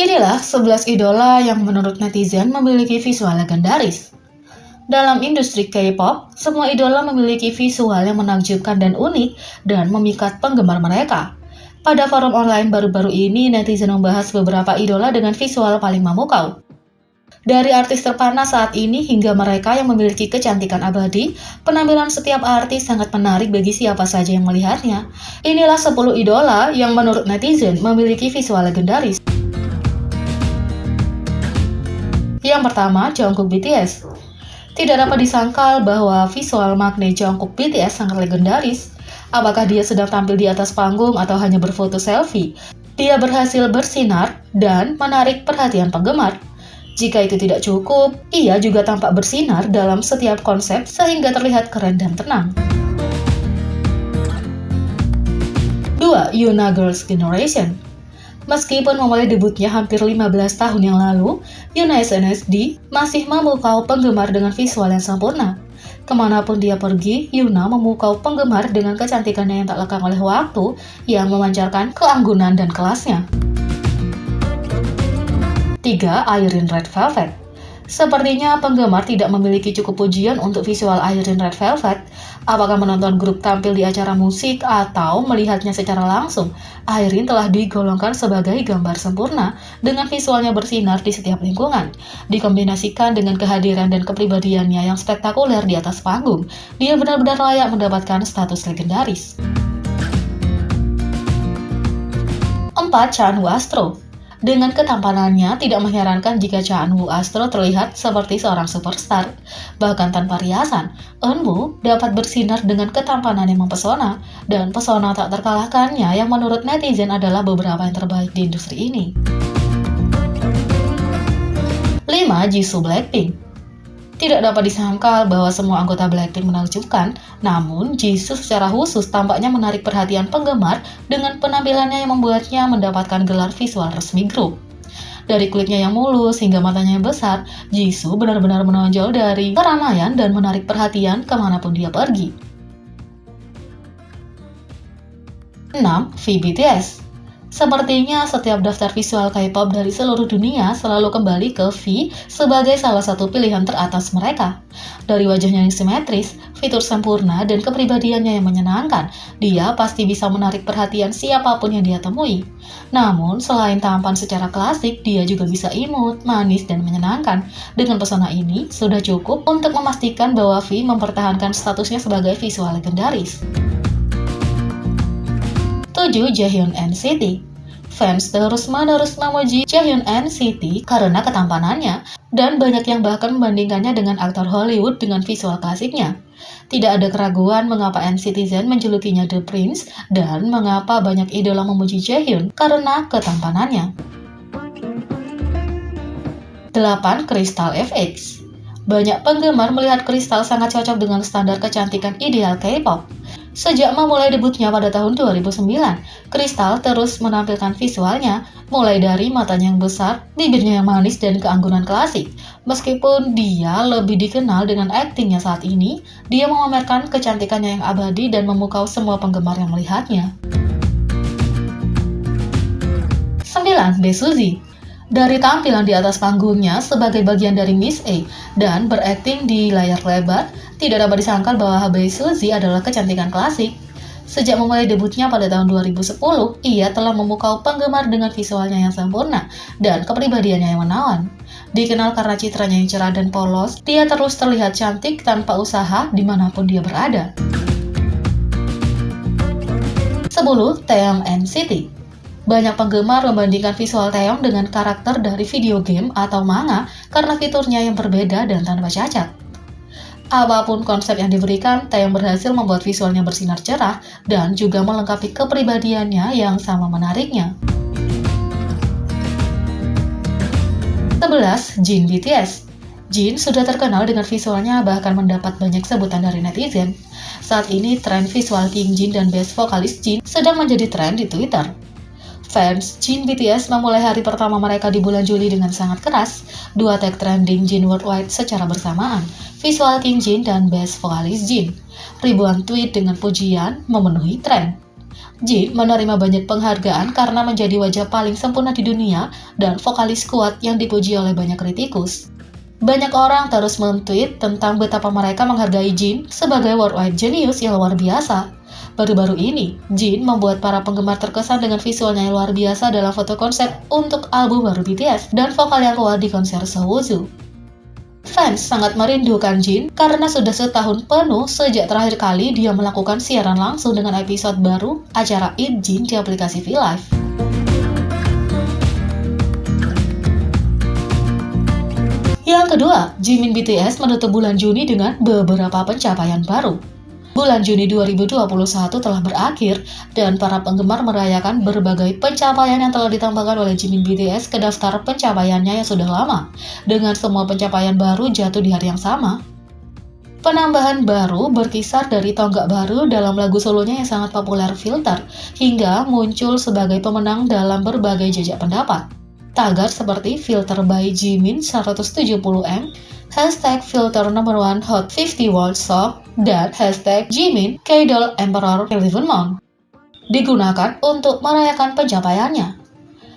Inilah 11 idola yang menurut netizen memiliki visual legendaris. Dalam industri K-pop, semua idola memiliki visual yang menakjubkan dan unik dan memikat penggemar mereka. Pada forum online baru-baru ini, netizen membahas beberapa idola dengan visual paling memukau. Dari artis terpanas saat ini hingga mereka yang memiliki kecantikan abadi, penampilan setiap artis sangat menarik bagi siapa saja yang melihatnya. Inilah 10 idola yang menurut netizen memiliki visual legendaris. Yang pertama, Jungkook BTS. Tidak dapat disangkal bahwa visual magnet Jungkook BTS sangat legendaris. Apakah dia sedang tampil di atas panggung atau hanya berfoto selfie? Dia berhasil bersinar dan menarik perhatian penggemar. Jika itu tidak cukup, ia juga tampak bersinar dalam setiap konsep sehingga terlihat keren dan tenang. 2. Yuna Girls' Generation. Meskipun memulai debutnya hampir 15 tahun yang lalu, Yuna SNSD masih memukau penggemar dengan visual yang sempurna. Kemanapun dia pergi, Yuna memukau penggemar dengan kecantikannya yang tak lekang oleh waktu, yang memancarkan keanggunan dan kelasnya. 3. Irene Red Velvet. Sepertinya penggemar tidak memiliki cukup pujian untuk visual Irene Red Velvet. Apakah menonton grup tampil di acara musik atau melihatnya secara langsung, Irene telah digolongkan sebagai gambar sempurna dengan visualnya bersinar di setiap lingkungan. Dikombinasikan dengan kehadiran dan kepribadiannya yang spektakuler di atas panggung, dia benar-benar layak mendapatkan status legendaris. 4. Chanwoo Astro. Dengan ketampanannya, tidak mengherankan jika Chanwoo Astro terlihat seperti seorang superstar. Bahkan tanpa riasan, Eunwoo dapat bersinar dengan ketampanan yang mempesona, dan pesona tak terkalahkannya yang menurut netizen adalah beberapa yang terbaik di industri ini. 5. Jisoo Blackpink. Tidak dapat disangkal bahwa semua anggota Blackpink menakjubkan, namun Jisoo secara khusus tampaknya menarik perhatian penggemar dengan penampilannya yang membuatnya mendapatkan gelar visual resmi grup. Dari kulitnya yang mulus hingga matanya yang besar, Jisoo benar-benar menonjol dari keramaian dan menarik perhatian kemanapun dia pergi. 6. V BTS. Sepertinya setiap daftar visual K-pop dari seluruh dunia selalu kembali ke V sebagai salah satu pilihan teratas mereka. Dari wajahnya yang simetris, fitur sempurna, dan kepribadiannya yang menyenangkan, dia pasti bisa menarik perhatian siapapun yang dia temui. Namun, selain tampan secara klasik, dia juga bisa imut, manis, dan menyenangkan. Dengan pesona ini, sudah cukup untuk memastikan bahwa V mempertahankan statusnya sebagai visual legendaris. 7. Jaehyun NCT. Fans terus-menerus memuji Jaehyun NCT karena ketampanannya, dan banyak yang bahkan membandingkannya dengan aktor Hollywood dengan visual klasiknya. Tidak ada keraguan mengapa NCTzen menjulukinya The Prince, dan mengapa banyak idola memuji Jaehyun karena ketampanannya. 8. Crystal FX. Banyak penggemar melihat Crystal sangat cocok dengan standar kecantikan ideal K-pop. Sejak memulai debutnya pada tahun 2009, Crystal terus menampilkan visualnya, mulai dari matanya yang besar, bibirnya yang manis, dan keanggunan klasik. Meskipun dia lebih dikenal dengan aktingnya saat ini, dia memamerkan kecantikannya yang abadi dan memukau semua penggemar yang melihatnya. 9. Bae Suzy. Dari tampilan di atas panggungnya sebagai bagian dari Miss A dan berakting di layar lebar, tidak dapat disangkal bahwa Bae Suzy adalah kecantikan klasik. Sejak memulai debutnya pada tahun 2010, ia telah memukau penggemar dengan visualnya yang sempurna dan kepribadiannya yang menawan. Dikenal karena citranya yang cerah dan polos, dia terus terlihat cantik tanpa usaha dimanapun dia berada. 10. Taeyong NCT. Banyak penggemar membandingkan visual Taeyong dengan karakter dari video game atau manga karena fiturnya yang berbeda dan tanpa cacat. Apapun konsep yang diberikan, Taeyong berhasil membuat visualnya bersinar cerah dan juga melengkapi kepribadiannya yang sama menariknya. 11. Jin BTS. Jin sudah terkenal dengan visualnya bahkan mendapat banyak sebutan dari netizen. Saat ini tren visual King Jin dan best vokalis Jin sedang menjadi tren di Twitter. Fans Jin BTS memulai hari pertama mereka di bulan Juli dengan sangat keras. Dua tag trending Jin worldwide secara bersamaan, visual King Jin dan best vokalis Jin. Ribuan tweet dengan pujian memenuhi tren. Jin menerima banyak penghargaan karena menjadi wajah paling sempurna di dunia dan vokalis kuat yang dipuji oleh banyak kritikus. Banyak orang terus men-tweet tentang betapa mereka menghargai Jin sebagai worldwide genius yang luar biasa. Baru-baru ini, Jin membuat para penggemar terkesan dengan visualnya yang luar biasa dalam foto konsep untuk album baru BTS dan vokal yang kuat di konser Sewuju. Fans sangat merindukan Jin karena sudah setahun penuh sejak terakhir kali dia melakukan siaran langsung dengan episode baru acara Eat Jin di aplikasi V-Live. Yang kedua, Jimin BTS menutup bulan Juni dengan beberapa pencapaian baru. Bulan Juni 2021 telah berakhir dan para penggemar merayakan berbagai pencapaian yang telah ditambahkan oleh Jimin BTS ke daftar pencapaiannya yang sudah lama, dengan semua pencapaian baru jatuh di hari yang sama. Penambahan baru berkisar dari tonggak baru dalam lagu solonya yang sangat populer Filter, hingga muncul sebagai pemenang dalam berbagai jajak pendapat. Tagar seperti Filter by Jimin 170M, hashtag Filter #1 Hot 50 World Song, dan hashtag Jimin K-Doll Emperor 11 Month digunakan untuk merayakan pencapaiannya.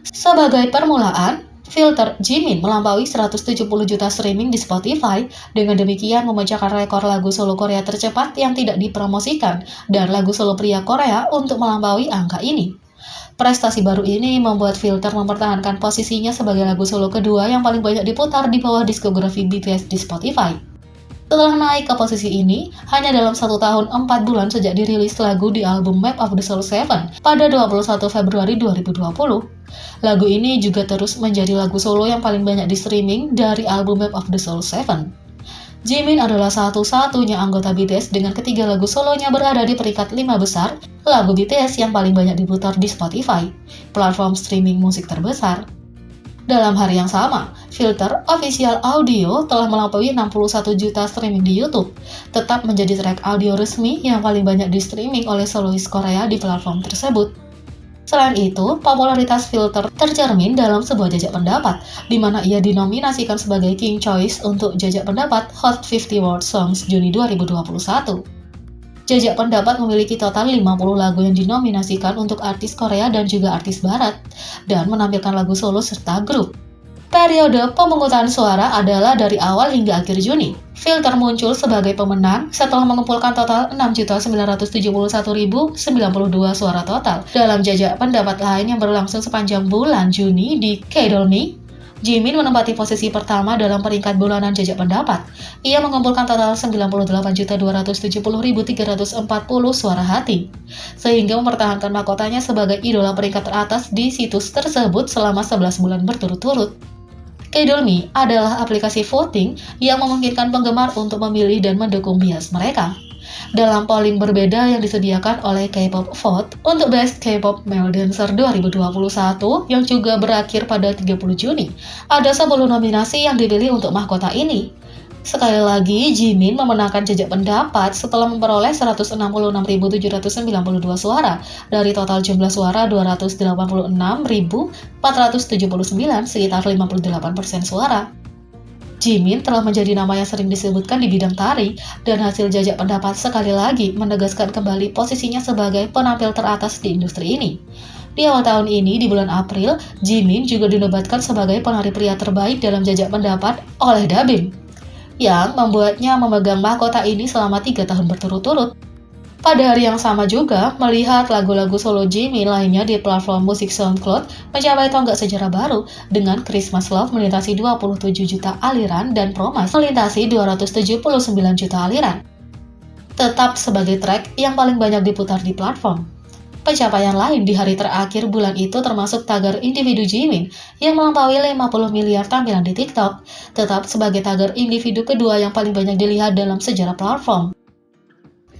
Sebagai permulaan, Filter Jimin melampaui 170 juta streaming di Spotify, dengan demikian memecahkan rekor lagu solo Korea tercepat yang tidak dipromosikan dan lagu solo pria Korea untuk melampaui angka ini. Prestasi baru ini membuat Filter mempertahankan posisinya sebagai lagu solo kedua yang paling banyak diputar di bawah diskografi BTS di Spotify. Setelah naik ke posisi ini, hanya dalam 1 tahun 4 bulan sejak dirilis lagu di album Map of the Soul 7 pada 21 Februari 2020. Lagu ini juga terus menjadi lagu solo yang paling banyak di streaming dari album Map of the Soul 7. Jimin adalah satu-satunya anggota BTS dengan ketiga lagu solonya berada di peringkat 5 besar lagu BTS yang paling banyak diputar di Spotify, platform streaming musik terbesar. Dalam hari yang sama, Filter Official Audio telah melampaui 61 juta streaming di YouTube, tetap menjadi track audio resmi yang paling banyak di streaming oleh solois Korea di platform tersebut. Selain itu, popularitas Filter tercermin dalam sebuah jajak pendapat, di mana ia dinominasikan sebagai King Choice untuk jajak pendapat Hot 50 World Songs Juni 2021. Jajak pendapat memiliki total 50 lagu yang dinominasikan untuk artis Korea dan juga artis Barat, dan menampilkan lagu solo serta grup. Periode pemungutan suara adalah dari awal hingga akhir Juni. Filter muncul sebagai pemenang setelah mengumpulkan total 6.971.092 suara total. Dalam jajak pendapat lain yang berlangsung sepanjang bulan Juni di K-Doll Me, Jimin menempati posisi pertama dalam peringkat bulanan jajak pendapat. Ia mengumpulkan total 98.270.340 suara hati, sehingga mempertahankan mahkotanya sebagai idola peringkat teratas di situs tersebut selama 11 bulan berturut-turut. K-Doll Me adalah aplikasi voting yang memungkinkan penggemar untuk memilih dan mendukung bias mereka. Dalam polling berbeda yang disediakan oleh K-pop Vote untuk Best K-pop Male Dancer 2021 yang juga berakhir pada 30 Juni, ada 10 nominasi yang dipilih untuk mahkota ini. Sekali lagi, Jimin memenangkan jajak pendapat setelah memperoleh 166.792 suara dari total jumlah suara 286.479, sekitar 58% suara. Jimin telah menjadi nama yang sering disebutkan di bidang tari, dan hasil jajak pendapat sekali lagi menegaskan kembali posisinya sebagai penampil teratas di industri ini. Di awal tahun ini, di bulan April, Jimin juga dinobatkan sebagai penari pria terbaik dalam jajak pendapat oleh Dabim, yang membuatnya memegang mahkota ini selama 3 tahun berturut-turut. Pada hari yang sama juga, melihat lagu-lagu solo Jimin lainnya di platform musik SoundCloud mencapai tonggak sejarah baru, dengan Christmas Love melintasi 27 juta aliran dan Promise melintasi 279 juta aliran, tetap sebagai track yang paling banyak diputar di platform. Pencapaian lain di hari terakhir bulan itu termasuk tagar individu Jimin yang melampaui 50 miliar tampilan di TikTok, tetap sebagai tagar individu kedua yang paling banyak dilihat dalam sejarah platform.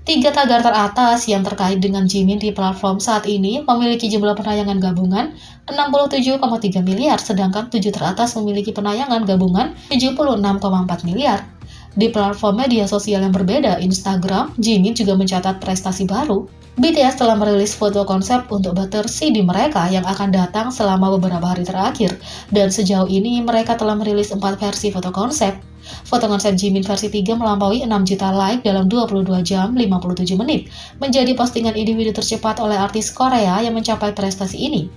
3 tagar teratas yang terkait dengan Jimin di platform saat ini memiliki jumlah penayangan gabungan 67,3 miliar, sedangkan 7 teratas memiliki penayangan gabungan 76,4 miliar. Di platform media sosial yang berbeda, Instagram, Jimin juga mencatat prestasi baru. BTS telah merilis foto konsep untuk Butter CD mereka yang akan datang selama beberapa hari terakhir, dan sejauh ini mereka telah merilis 4 versi foto konsep. Foto konsep Jimin versi 3 melampaui 6 juta like dalam 22 jam 57 menit, menjadi postingan individu tercepat oleh artis Korea yang mencapai prestasi ini.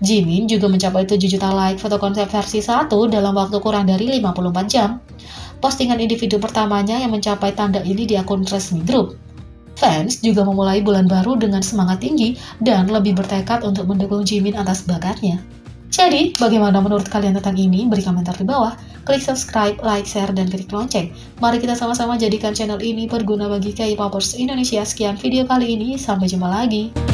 Jimin juga mencapai 7 juta like foto konsep versi 1 dalam waktu kurang dari 54 jam. Postingan individu pertamanya yang mencapai tanda ini di akun resmi grup. Fans juga memulai bulan baru dengan semangat tinggi dan lebih bertekad untuk mendukung Jimin atas bakatnya. Jadi, bagaimana menurut kalian tentang ini? Beri komentar di bawah. Klik subscribe, like, share, dan klik lonceng. Mari kita sama-sama jadikan channel ini berguna bagi K-popers Indonesia. Sekian video kali ini, sampai jumpa lagi.